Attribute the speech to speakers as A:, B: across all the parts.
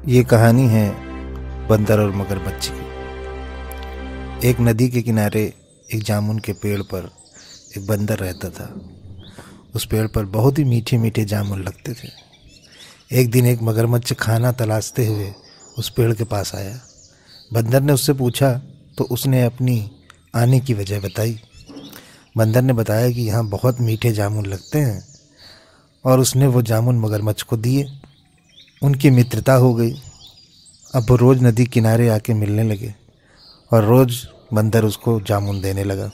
A: ये कहानी है बंदर और मगरमच्छ की। एक नदी के किनारे एक जामुन के पेड़ पर एक बंदर रहता था। उस पेड़ पर बहुत ही मीठे मीठे जामुन लगते थे। एक दिन एक मगरमच्छ खाना तलाशते हुए उस पेड़ के पास आया। बंदर ने उससे पूछा तो उसने अपनी आने की वजह बताई। बंदर ने बताया कि यहाँ बहुत मीठे जामुन लगते हैं और उसने वो जामुन मगरमच्छ को दिए। उनकी मित्रता हो गई। अब वो रोज़ नदी किनारे आके मिलने लगे और रोज़ बंदर उसको जामुन देने लगा।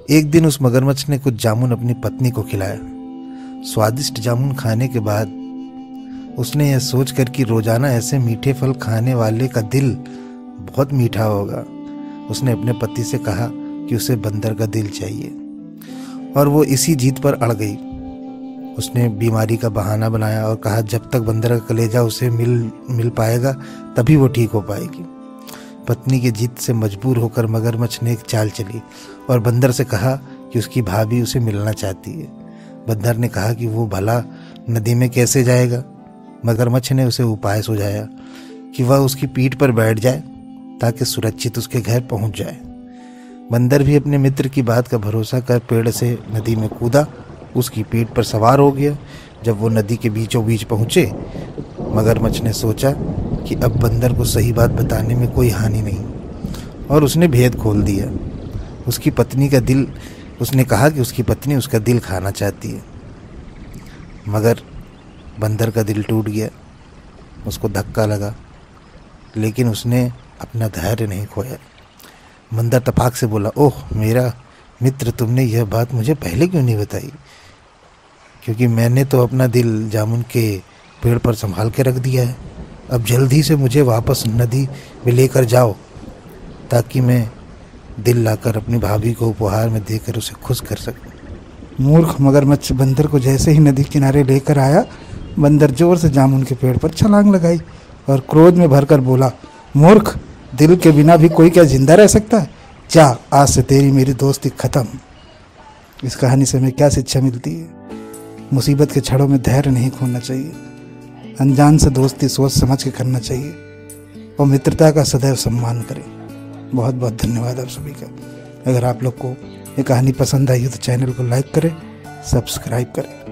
A: एक दिन उस मगरमच्छ ने कुछ जामुन अपनी पत्नी को खिलाया। स्वादिष्ट जामुन खाने के बाद उसने यह सोचकर कि रोज़ाना ऐसे मीठे फल खाने वाले का दिल बहुत मीठा होगा, उसने अपने पति से कहा कि उसे बंदर का दिल चाहिए और वो इसी जीत पर अड़ गई। उसने बीमारी का बहाना बनाया और कहा जब तक बंदर का कलेजा उसे मिल पाएगा तभी वो ठीक हो पाएगी। पत्नी की जिद से मजबूर होकर मगरमच्छ ने एक चाल चली और बंदर से कहा कि उसकी भाभी उसे मिलना चाहती है। बंदर ने कहा कि वो भला नदी में कैसे जाएगा। मगरमच्छ ने उसे उपाय सुझाया कि वह उसकी पीठ पर बैठ जाए ताकि सुरक्षित उसके घर पहुंच जाए। बंदर भी अपने मित्र की बात का भरोसा कर पेड़ से नदी में कूदा, उसकी पीठ पर सवार हो गया। जब वो नदी के बीचों बीच पहुंचे, मगरमच्छ ने सोचा कि अब बंदर को सही बात बताने में कोई हानि नहीं और उसने भेद खोल दिया। उसने कहा कि उसकी पत्नी उसका दिल खाना चाहती है। मगर बंदर का दिल टूट गया, उसको धक्का लगा, लेकिन उसने अपना धैर्य नहीं खोया। बंदर तपाक से बोला, ओह मेरा मित्र, तुमने यह बात मुझे पहले क्यों नहीं बताई? क्योंकि मैंने तो अपना दिल जामुन के पेड़ पर संभाल के रख दिया है। अब जल्दी से मुझे वापस नदी में लेकर जाओ ताकि मैं दिल लाकर अपनी भाभी को उपहार में देकर उसे खुश कर सकूं।
B: मूर्ख मगरमच्छ बंदर को जैसे ही नदी किनारे लेकर आया, बंदर जोर से जामुन के पेड़ पर छलांग लगाई और क्रोध में भरकर बोला, मूर्ख, दिल के बिना भी कोई क्या जिंदा रह सकता है? जा, आज से तेरी मेरी दोस्ती खत्म। इस कहानी से हमें क्या शिक्षा मिलती है? मुसीबत के क्षणों में धैर्य नहीं खोना चाहिए। अनजान से दोस्ती सोच समझ के करना चाहिए और मित्रता का सदैव सम्मान करें। बहुत बहुत धन्यवाद आप सभी का। अगर आप लोग को ये कहानी पसंद आई हो तो चैनल को लाइक करें, सब्सक्राइब करें।